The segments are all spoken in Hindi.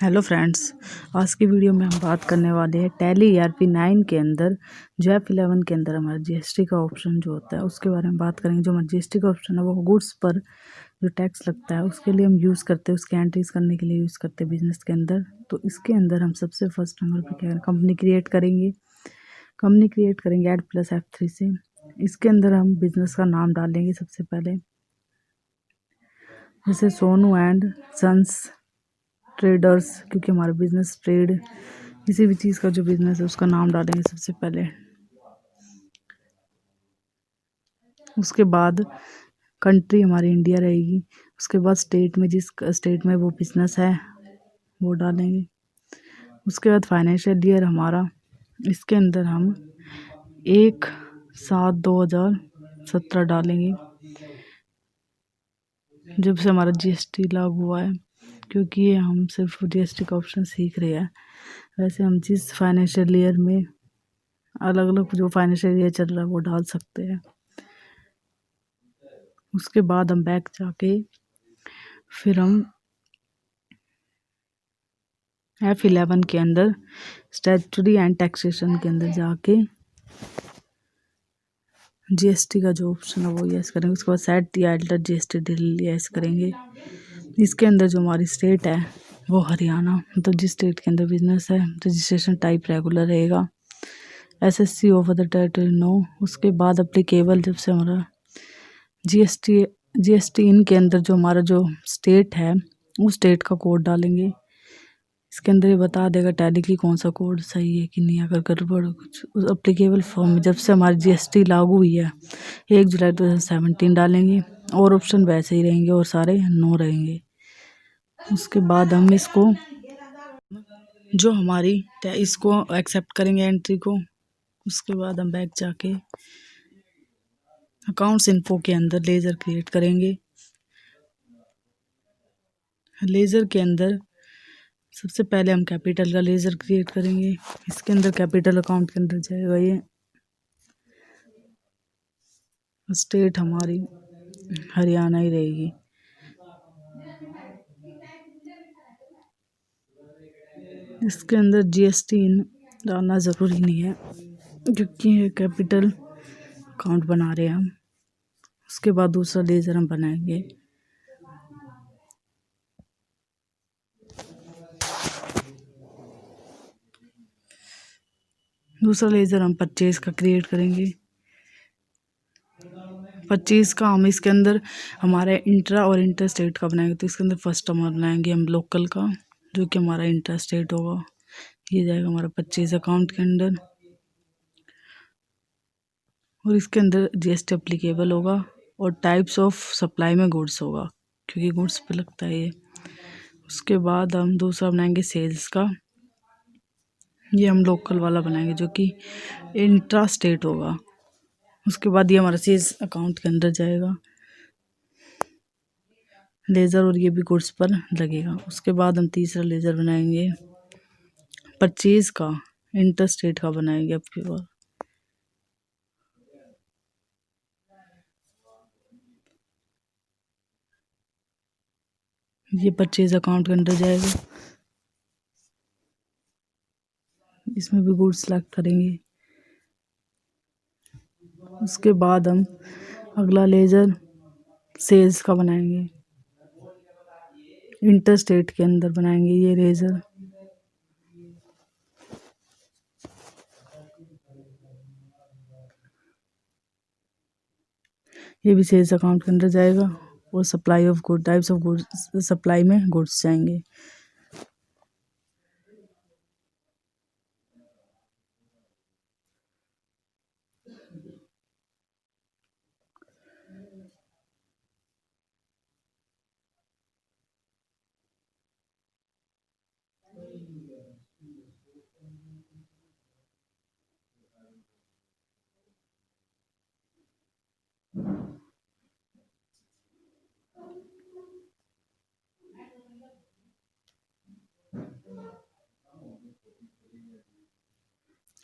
हेलो फ्रेंड्स, आज की वीडियो में हम बात करने वाले हैं टैली ERP 9 के अंदर जो F11 के अंदर हमारा GST का ऑप्शन जो होता है उसके बारे में बात करेंगे। जो हमारा GST का ऑप्शन है वो गुड्स पर जो टैक्स लगता है उसके लिए हम यूज़ करते हैं, उसके एंट्रीज करने के लिए यूज़ करते हैं बिजनेस के अंदर। तो इसके अंदर हम सबसे फर्स्ट नंबर पर क्या कंपनी क्रिएट करेंगे। कंपनी क्रिएट करेंगे Add+F3 से। इसके अंदर हम बिजनेस का नाम डालेंगे सबसे पहले, जैसे सोनू एंड सन्स ट्रेडर्स, क्योंकि हमारा बिजनेस ट्रेड किसी भी चीज़ का जो बिजनेस है उसका नाम डालेंगे सबसे पहले। उसके बाद कंट्री हमारी इंडिया रहेगी। उसके बाद स्टेट में, जिस स्टेट में वो बिजनेस है वो डालेंगे। उसके बाद फाइनेंशियल ईयर हमारा, इसके अंदर हम 1/7/2017 डालेंगे, जब से हमारा GST लागू हुआ है। क्योंकि ये हम सिर्फ GST का ऑप्शन सीख रहे हैं, वैसे हम जिस फाइनेंशियल ईयर में अलग अलग जो फाइनेंशियल ईयर चल रहा है वो डाल सकते हैं। उसके बाद हम बैक जाके फिर हम F11 के अंदर स्टैट्यूटरी एंड टैक्सेशन के अंदर जाके GST का जो ऑप्शन है वो यस करेंगे। उसके बाद set the alter GST detail yes करेंगे। इसके अंदर जो हमारी स्टेट है वो हरियाणा, तो जिस स्टेट के अंदर बिजनेस है रजिस्ट्रेशन टाइप रेगुलर रहेगा। SSC of the territory no. उसके बाद अप्लीकेबल, जब से हमारा GST इन के अंदर जो हमारा जो स्टेट है उस स्टेट का कोड डालेंगे। इसके अंदर ये बता देगा टैली की कौन सा कोड सही है कि नहीं। अगर गड़बड़ कुछ उस अप्लीकेबल फॉर्म में, जब से हमारी GST लागू हुई है 1 जुलाई 2017 डालेंगे, और ऑप्शन वैसे ही रहेंगे और सारे नो रहेंगे। उसके बाद हम इसको जो हमारी इसको एक्सेप्ट करेंगे एंट्री को। उसके बाद हम बैक जाके अकाउंट्स इन्फो के अंदर लेज़र क्रिएट करेंगे। लेज़र के अंदर सबसे पहले हम कैपिटल का लेज़र क्रिएट करेंगे। इसके अंदर कैपिटल अकाउंट के अंदर जाएगा ये। स्टेट हमारी हरियाणा ही रहेगी। इसके अंदर GST डालना ज़रूरी नहीं है, क्योंकि ये कैपिटल अकाउंट बना रहे हैं हम। उसके बाद दूसरा लेज़र हम बनाएंगे। दूसरा लेज़र हम परचेज का क्रिएट करेंगे। परचेज का हम इसके अंदर हमारे इंट्रा और इंटर स्टेट का बनाएंगे। तो इसके अंदर फर्स्ट हम बनाएंगे हम लोकल का, जो कि हमारा इंट्रा स्टेट होगा। ये जाएगा हमारा परचेज अकाउंट के अंदर, और इसके अंदर GST एप्लीकेबल होगा और टाइप्स ऑफ सप्लाई में गुड्स होगा, क्योंकि गुड्स पे लगता है ये। उसके बाद हम दूसरा बनाएंगे सेल्स का। ये हम लोकल वाला बनाएंगे जो कि इंट्रा स्टेट होगा। उसके बाद ये हमारा सेल्स अकाउंट के अंदर जाएगा लेज़र, और ये भी गुड्स पर लगेगा। उसके बाद हम तीसरा लेज़र बनाएंगे परचेज का, इंटर स्टेट का बनाएंगे अब की बार। ये परचेज अकाउंट के अंदर जाएगा, इसमें भी गुड्स सेलेक्ट करेंगे। उसके बाद हम अगला लेज़र सेल्स का बनाएंगे, इंटर स्टेट के अंदर बनाएंगे ये लेज़र। ये भी सेल्स अकाउंट के अंदर जाएगा, और supply of good, types of goods, supply में गुड्स जाएंगे।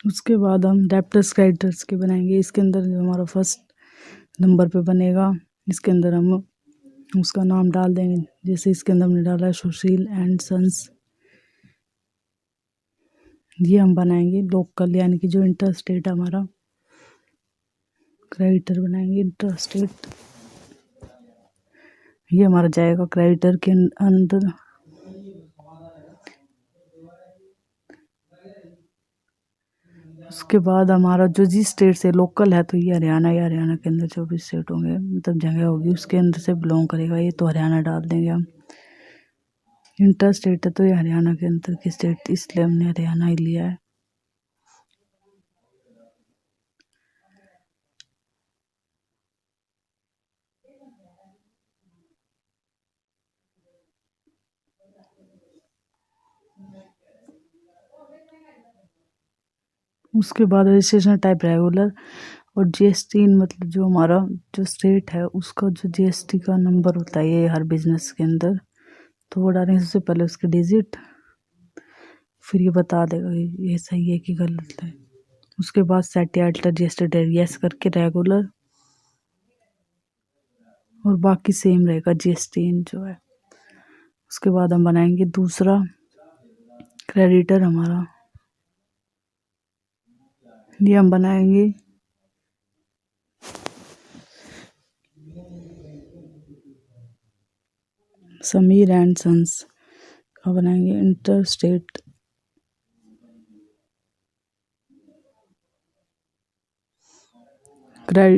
उसके बाद हम डेप्टर्स क्रेडिटर्स के बनाएंगे। इसके अंदर जो हमारा फर्स्ट नंबर पे बनेगा, इसके अंदर हम उसका नाम डाल देंगे। जैसे इसके अंदर हमने डाला है सुशील एंड सन्स, ये हम बनाएंगे लोकल, यानी कि जो इंटर स्टेट हमारा क्रेडिटर बनाएंगे इंटर स्टेट। ये हमारा जाएगा क्रेडिटर के अंदर। उसके बाद हमारा जो जिस स्टेट से लोकल है, तो ये हरियाणा या हरियाणा के अंदर जो भी स्टेट होंगे, मतलब जगह होगी उसके अंदर से बिलोंग करेगा। ये तो हरियाणा डाल देंगे हम। इंटर स्टेट है तो ये हरियाणा के अंदर की स्टेट, इसलिए हमने हरियाणा ही लिया है। उसके बाद रजिस्ट्रेशन टाइप रेगुलर, और जीएसटी मतलब जो हमारा जो स्टेट है उसका जो जीएसटी का नंबर होता है ये हर बिजनेस के अंदर, तो वो डालेंगे सबसे पहले उसके डिजिट, फिर ये बता देगा कि ये सही है कि गलत है। उसके बाद सेट अल्टर जीएसटी यस करके रेगुलर, और बाकी सेम रहेगा जीएसटी जो है। उसके बाद हम बनाएंगे दूसरा क्रेडिटर हमारा, ये हम बनाएंगे समीर एंड सन्स का, बनाएंगे inter state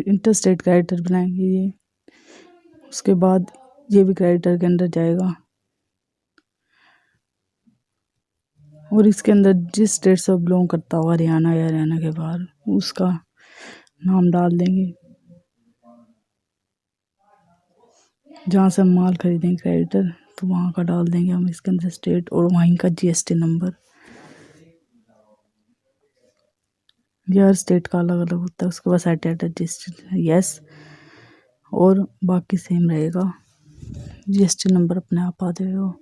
inter state creditor बनाएंगे ये। उसके बाद ये भी क्रेडिटर के अंदर जाएगा, और इसके अंदर जिस स्टेट से बिलोंग करता होगा हरियाणा या हरियाणा के बाहर, उसका नाम डाल देंगे जहाँ से हम माल खरीदेंगे क्रेडिटर, तो वहाँ का डाल देंगे हम इसके अंदर स्टेट, और वहीं का जीएसटी नंबर। ये हर स्टेट का अलग अलग होता है। उसके बाद सेट जीएसटी यस, और बाकी सेम रहेगा, जीएसटी नंबर अपने आप आ जाएगा।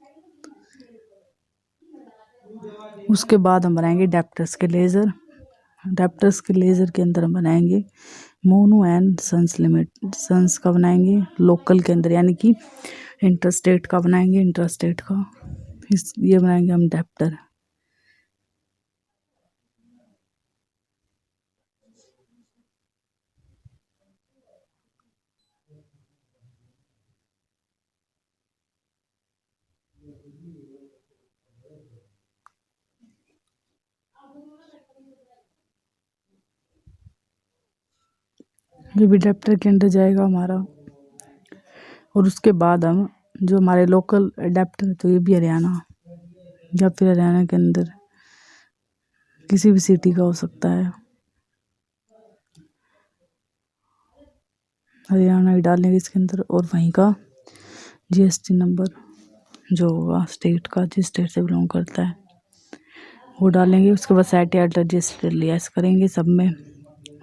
उसके बाद हम बनाएंगे डेप्टर्स के लेज़र। डेप्टर्स के लेज़र के अंदर हम बनाएंगे Monu and sons limit, sons का बनाएंगे लोकल के अंदर, यानी कि इंटर स्टेट का बनाएंगे, इंटर स्टेट का ये बनाएंगे हम डेप्टर। ये भी डेप्टर के अंदर जाएगा हमारा। और उसके बाद हम जो हमारे लोकल डेप्टर, तो ये भी हरियाणा या फिर हरियाणा के अंदर किसी भी सिटी का हो सकता है, हरियाणा ही डालेंगे इसके अंदर, और वहीं का जीएसटी नंबर जो होगा स्टेट का, जिस स्टेट से बिलोंग करता है वो डालेंगे। उसके बाद सेट अल्टर जीएसटी यस करेंगे सब में,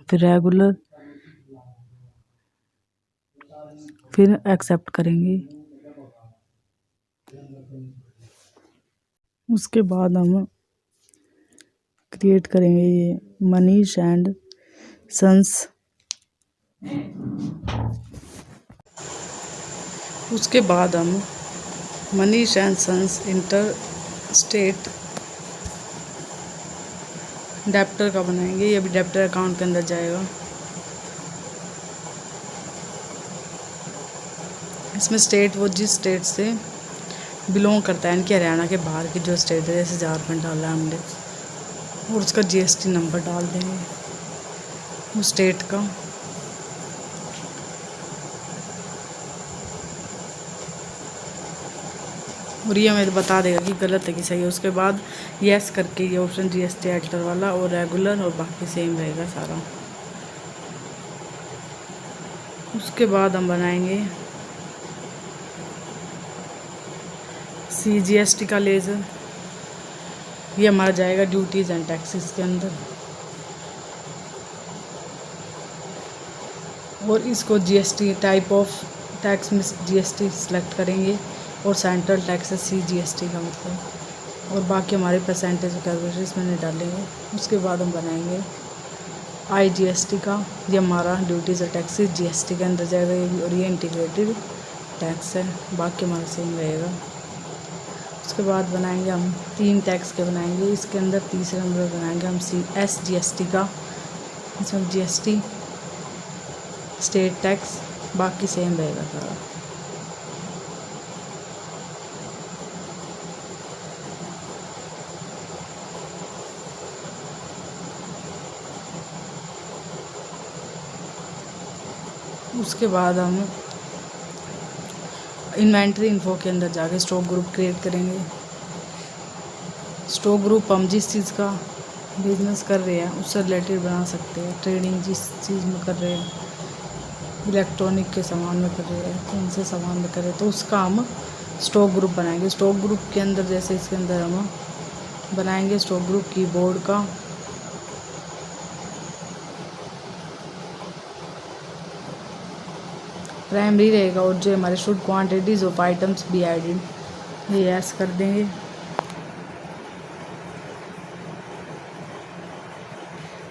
फिर रेगुलर, फिर एक्सेप्ट करेंगे। उसके बाद हम क्रिएट करेंगे ये मनीष एंड सन्स। उसके बाद हम Manish and sons inter state डेप्टर का बनाएंगे। ये भी डेप्टर अकाउंट के अंदर जाएगा। इसमें स्टेट वो जिस स्टेट से बिलोंग करता है, इनके हरियाणा के बाहर की जो स्टेट है, जैसे झारखंड डाला है हमने, और उसका जीएसटी नंबर डाल देंगे उस स्टेट का। और ये हमें बता देगा कि गलत है कि सही है। उसके बाद यस करके ये ऑप्शन जीएसटी अल्टर वाला, और रेगुलर, और बाकी सेम रहेगा सारा। उसके बाद हम बनाएंगे CGST का लेज़र। ये हमारा जाएगा ड्यूटीज़ एंड टैक्सेस के अंदर, और इसको जीएसटी टाइप ऑफ टैक्स में जीएसटी सेलेक्ट करेंगे, और सेंट्रल टैक्सेस CGST का मतलब, और बाकी हमारे परसेंटेज कैलकुलेशन इसमें नहीं डालेंगे। उसके बाद हम बनाएंगे IGST का। ये हमारा ड्यूटीज़ और टैक्सेस GST के अंदर जाएगा, और ये इंटीग्रेटेड टैक्स है, बाकी हमारा सेम रहेगा। उसके बाद बनाएंगे हम 3 टैक्स के बनाएंगे। इसके अंदर तीसरे नंबर बनाएंगे हम SGST का। इसमें GST, स्टेट टैक्स, बाकी सेम रहेगा सारा। उसके बाद हम इन्वेंट्री इन्फो के अंदर जाके स्टॉक ग्रुप क्रिएट करेंगे। स्टॉक ग्रुप हम जिस चीज़ का बिजनेस कर रहे हैं उससे रिलेटेड बना सकते हैं। ट्रेडिंग जिस चीज़ में कर रहे हैं, इलेक्ट्रॉनिक के सामान में कर रहे हैं, कौन से सामान में कर रहे हैं, तो उसका हम स्टॉक ग्रुप बनाएंगे। स्टॉक ग्रुप के अंदर जैसे इसके अंदर हम बनाएंगे स्टॉक ग्रुप कीबोर्ड का, प्राइमरी रहेगा, और जो हमारे should quantities of items be added, ये यस कर देंगे।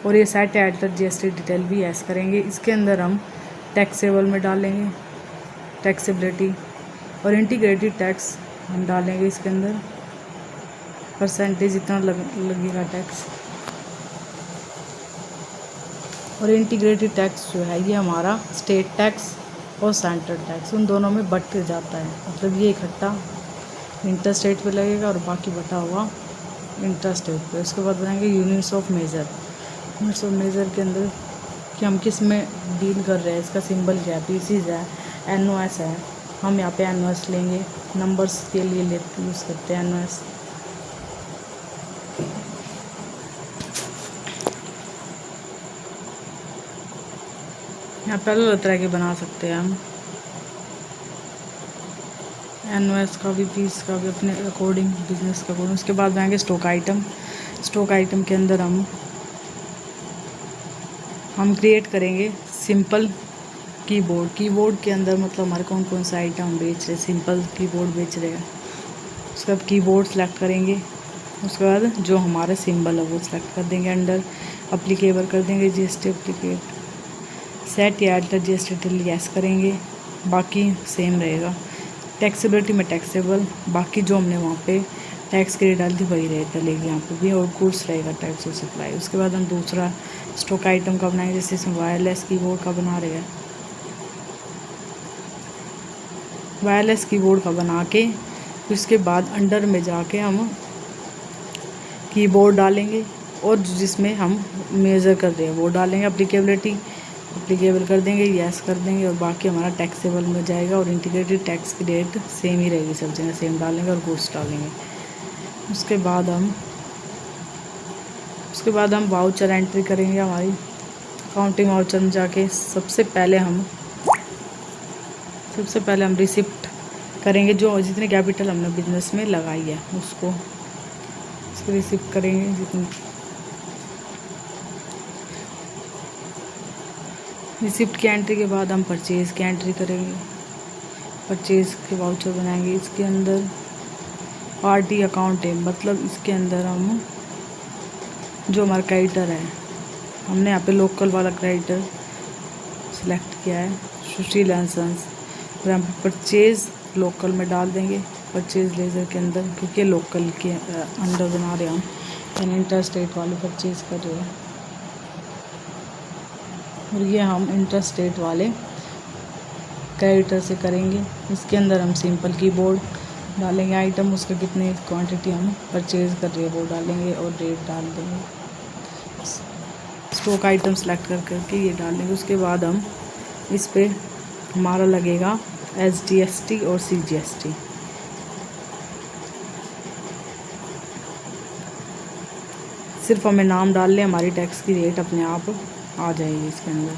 और ये सेट ऐड तक GST डिटेल भी यस करेंगे। इसके अंदर हम टैक्सेबल में डालेंगे टैक्सेबिलिटी, और इंटीग्रेटेड टैक्स हम डालेंगे इसके अंदर, परसेंटेज इतना लगेगा टैक्स। और इंटीग्रेटेड टैक्स जो है ये हमारा स्टेट टैक्स और सेंट्रल टैक्स उन दोनों में बट जाता है, मतलब ये इकट्ठा इंटर स्टेट पे लगेगा और बाकी बटा हुआ इंटर स्टेट पे। उसके बाद बनाएंगे units of measure. Units of measure के अंदर कि हम किस में डील कर रहे हैं, इसका सिंबल क्या है, पीसीज है, NOS है। हम यहाँ पे NOS लेंगे, नंबर्स के लिए यूज़ करते हैं NOS। यहाँ पे अलग तरह के बना सकते हैं हम, NOS का भी, पीस का भी, अपने अकॉर्डिंग, बिजनेस के अकॉर्डिंग। उसके बाद बनाएंगे स्टॉक आइटम। स्टॉक आइटम के अंदर हम क्रिएट करेंगे सिंपल कीबोर्ड। कीबोर्ड के अंदर मतलब हमारे कौन कौन सा आइटम हम बेच रहे हैं, सिंपल कीबोर्ड बेच रहे हैं। उसके बाद कीबोर्ड सेलेक्ट करेंगे। उसके बाद जो हमारे सिंबल है वो सिलेक्ट कर देंगे, अंडर अप्लीकेबल कर देंगे GST अप्लीकेट, सेट या एड GST डिटेल यस करेंगे, बाकी सेम रहेगा। टैक्सेबिलिटी में टैक्सेबल, बाकी जो हमने वहाँ पे टैक्स के रेट डाली थी वही रेट डलेगी यहाँ पे भी, और गुड्स रहेगा टैक्स और सप्लाई। उसके बाद हम दूसरा स्टॉक आइटम का बनाएंगे, जैसे इसमें वायरलेस कीबोर्ड का बना रहे हैं। वायरलेस कीबोर्ड का बना के उसके बाद अंडर में जाके हम कीबोर्ड डालेंगे, और जिसमें हम मेज़र कर रहे हैं वो डालेंगे। अप्लीकेबल कर देंगे, यस कर देंगे, और बाकी हमारा टैक्सेबल में जाएगा। और इंटीग्रेटेड टैक्स की रेट सेम ही रहेगी, सब जगह सेम डालेंगे और गुड्स डालेंगे। उसके बाद हम वाउचर एंट्री करेंगे। हमारी अकाउंटिंग वाउचर में जाके सबसे पहले हम रिसिप्ट करेंगे, जो जितने कैपिटल हमने बिजनेस में लगाई है उसको रिसिप्ट करेंगे जितनी। रिसिप्ट की एंट्री के बाद हम परचेज़ की एंट्री करेंगे, परचेज़ के वाउचर बनाएंगे। इसके अंदर पार्टी अकाउंट है, मतलब इसके अंदर हम जो हमारा क्रेडिटर है, हमने यहाँ पे लोकल वाला क्रेडिटर सिलेक्ट किया है, सुशील एंड सन्स, और हम परचेज़ लोकल में डाल देंगे, परचेज़ लेजर के अंदर, क्योंकि लोकल के अंदर बना रहे हम, इंटर स्टेट वाले परचेज़ कर रहे हैं। और ये हम इंटर स्टेट वाले क्रेडिटर से करेंगे। इसके अंदर हम सिंपल कीबोर्ड डालेंगे, आइटम उसका कितनी क्वांटिटी हम परचेज़ कर रहे हैं वो डालेंगे, और रेट डाल देंगे। स्टॉक आइटम सेलेक्ट करके ये डाल देंगे। उसके बाद हम इस पे हमारा लगेगा SGST और CGST। सिर्फ हमें नाम डाल लें, हमारी टैक्स की रेट अपने आप आ जाएगी इसके अंदर।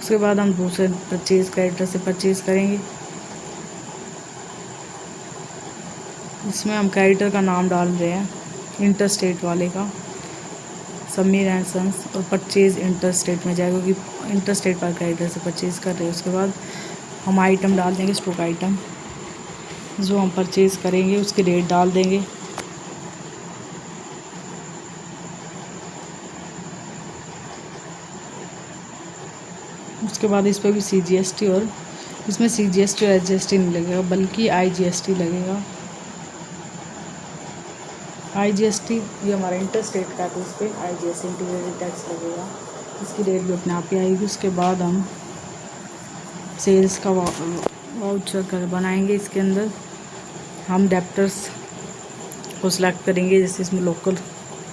उसके बाद हम दूसरे परचेज़ क्रेडिटर से परचेज़ करेंगे। इसमें हम क्रेडिटर का नाम डाल रहे हैं, इंटर स्टेट वाले का समीर एंड सन्स, और परचेज़ इंटर स्टेट में जाएगा क्योंकि इंटर स्टेट पर क्रेडिटर से परचेज़ कर रहे हैं। उसके बाद हम आइटम डाल देंगे, स्टॉक आइटम जो हम परचेज़ करेंगे उसकी रेट डाल देंगे। उसके बाद इस पर भी CGST, और इसमें CGST और SGST नहीं लगेगा बल्कि IGST लगेगा। IGST ये हमारा इंटर स्टेट का है, तो उस पर IGST इंटीग्रेटेड टैक्स लगेगा, इसकी रेट भी अपने आप ही आएगी। उसके बाद हम सेल्स का वाउचर कर बनाएंगे। इसके अंदर हम डेप्टर्स को सिलेक्ट करेंगे, जैसे इसमें लोकल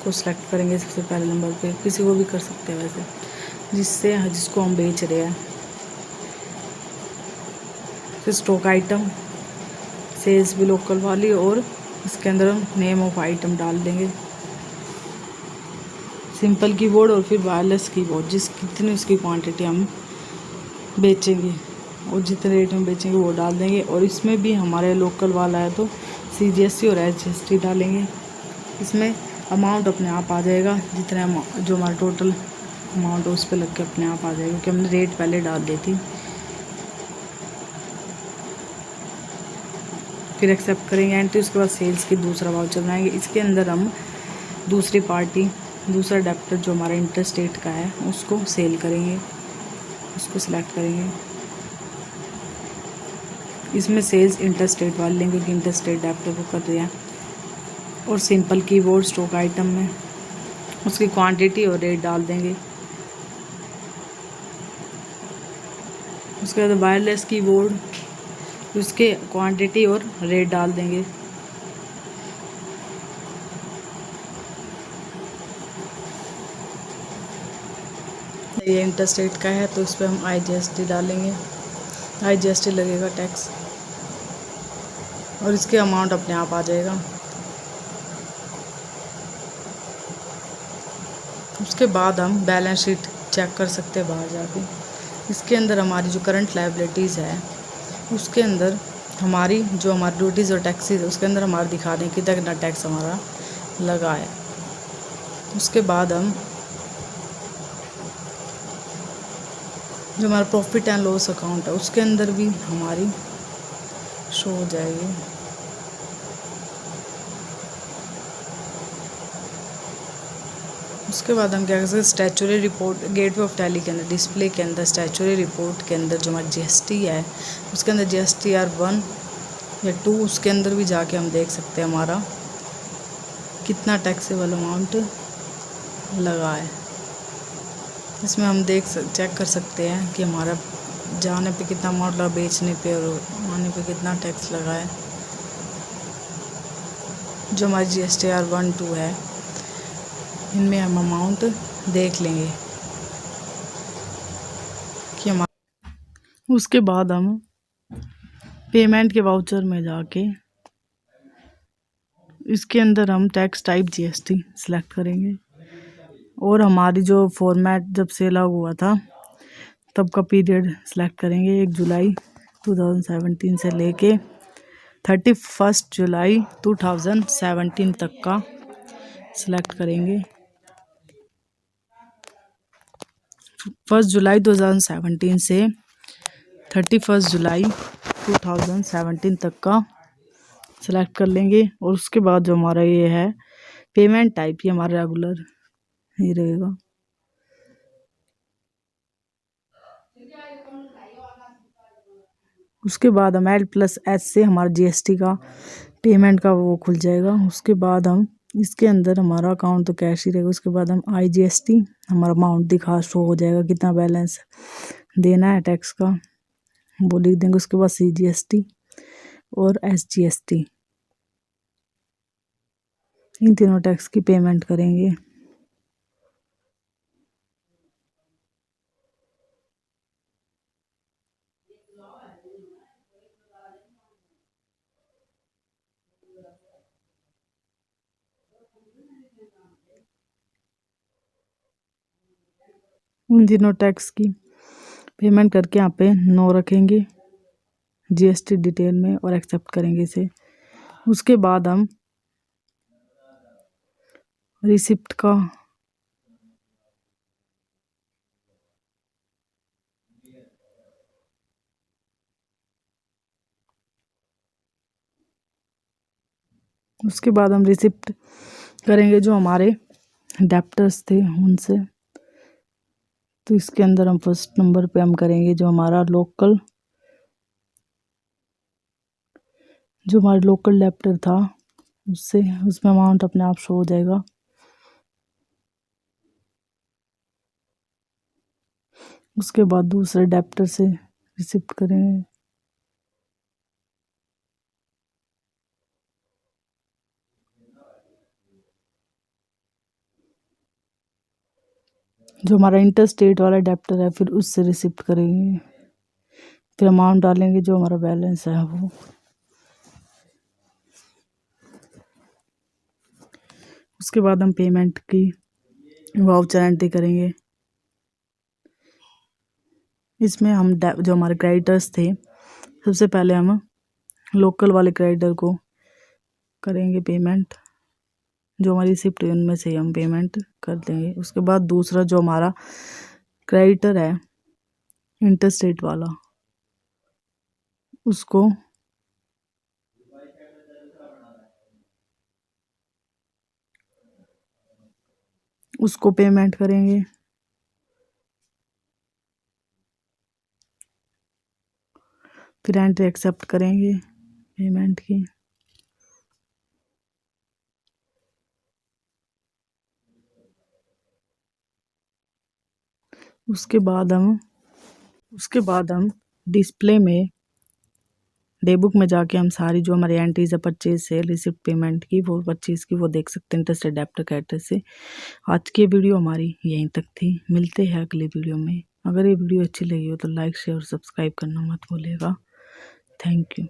को सिलेक्ट करेंगे सबसे पहले नंबर पे, किसी को भी कर सकते हैं वैसे, जिसको हम बेच रहे हैं। फिर स्टॉक आइटम, सेल्स भी लोकल वाली, और इसके अंदर हम नेम ऑफ आइटम डाल देंगे, सिंपल कीबोर्ड और फिर वायरलेस कीबोर्ड, कितनी उसकी क्वांटिटी हम बेचेंगे और जितने रेट में बेचेंगे वो डाल देंगे। और इसमें भी हमारे लोकल वाला है तो CGST और HGST डालेंगे। इसमें अमाउंट अपने आप आ जाएगा, जितने जो हमारा टोटल अमाउंट है उस पर लग के अपने आप आ जाएगा, क्योंकि हमने रेट पहले डाल दी थी। फिर एक्सेप्ट करेंगे एंट्री। उसके बाद सेल्स की दूसरा वाउचर बनाएंगे। इसके अंदर हम दूसरी पार्टी, दूसरा डेप्टर जो हमारा इंटर स्टेट का है उसको सेल करेंगे, उसको सिलेक्ट करेंगे। इसमें सेल्स इंटर स्टेट वाले लेंगे क्योंकि इंटर स्टेट डेप्टर को कर रहे हैं। और सिंपल कीबोर्ड स्टॉक आइटम में उसकी क्वांटिटी और रेट डाल देंगे। उसके बाद वायरलेस कीबोर्ड, उसके क्वांटिटी और रेट डाल देंगे। ये इंटर स्टेट का है तो इस पर हम IGST डालेंगे, IGST लगेगा टैक्स, और इसके अमाउंट अपने आप आ जाएगा। उसके बाद हम बैलेंस शीट चेक कर सकते हैं बाहर जाके। इसके अंदर हमारी जो करंट लायबिलिटीज़ है उसके अंदर हमारी ड्यूटीज़ और टैक्सेस उसके अंदर हमारा दिखा दें कितना टैक्स हमारा लगा है। उसके बाद हम जो हमारा प्रॉफिट एंड लॉस अकाउंट है उसके अंदर भी हमारी शो हो जाएगी। उसके बाद हम क्या कर सकते हैं, statutory report gateway of tally के अंदर डिस्प्ले के अंदर स्टैचुरी रिपोर्ट के अंदर जो हमारी GST है उसके अंदर GSTR 1 या 2 उसके अंदर भी जाके हम देख सकते हैं हमारा कितना टैक्सेबल अमाउंट लगा है। इसमें हम चेक कर सकते हैं कि हमारा जाने पे कितना अमाउंट लगा, बेचने पे और आने पे कितना टैक्स लगा है। जो हमारी GSTR 1, 2 है इनमें हम अमाउंट देख लेंगे कि हमारा। उसके बाद हम पेमेंट के वाउचर में जाके इसके अंदर हम टैक्स टाइप GST सिलेक्ट करेंगे, और हमारी जो फॉर्मेट जब से लागू हुआ था तब का पीरियड सिलेक्ट करेंगे। 1 जुलाई 2017 से लेके 31 जुलाई 2017 तक का सिलेक्ट करेंगे। 1 जुलाई 2017 से 31 जुलाई 2017 तक का सिलेक्ट कर लेंगे। और उसके बाद जो हमारा ये है पेमेंट टाइप, ये हमारा रेगुलर ही रहेगा। उसके बाद हम L+S से हमारा GST का पेमेंट का वो खुल जाएगा। उसके बाद हम इसके अंदर हमारा अकाउंट तो कैश ही रहेगा। उसके बाद हम IGST हमारा अमाउंट दिखा शो हो जाएगा, कितना बैलेंस देना है टैक्स का वो लिख देंगे। उसके बाद CGST और SGST इन तीनों टैक्स की पेमेंट करेंगे। उन तीनों टैक्स की पेमेंट करके यहाँ पे नो रखेंगे GST डिटेल में और एक्सेप्ट करेंगे इसे। उसके बाद हम रिसिप्ट का उसके बाद हम रिसिप्ट करेंगे जो हमारे डेप्टर्स थे उनसे। तो इसके अंदर हम फर्स्ट नंबर पे हम करेंगे जो हमारा लोकल डेप्टर था उससे उसमें अमाउंट अपने आप शो हो जाएगा। उसके बाद दूसरे डेप्टर से रिसिप्ट करेंगे। जो हमारा इंटर स्टेट वाला डेप्टर है फिर उससे रिसिप्ट करेंगे। फिर अमाउंट डालेंगे जो हमारा बैलेंस है वो। उसके बाद हम पेमेंट की वाउचर एंट्री करेंगे। इसमें हम जो हमारे क्रेडिटर्स थे, सबसे पहले हम लोकल वाले क्रेडिटर को करेंगे पेमेंट। जो हमारी रिसिप्ट है उनमें से हम पेमेंट कर देंगे। उसके बाद दूसरा जो हमारा क्रेडिटर है इंटर स्टेट वाला, उसको पेमेंट करेंगे। फिर एंट्री एक्सेप्ट करेंगे पेमेंट की। उसके बाद हम डिस्प्ले में डे बुक में जाके हम सारी जो हमारी एंट्रीज है परचेज सेल रिसिप्ट पेमेंट की वो परचेज की वो देख सकते हैं इंटरेस्ट एडेप्टर कैरेक्टर से। आज की वीडियो हमारी यहीं तक थी। मिलते हैं अगली वीडियो में। अगर ये वीडियो अच्छी लगी हो तो लाइक शेयर और सब्सक्राइब करना मत भूलिएगा। Thank you.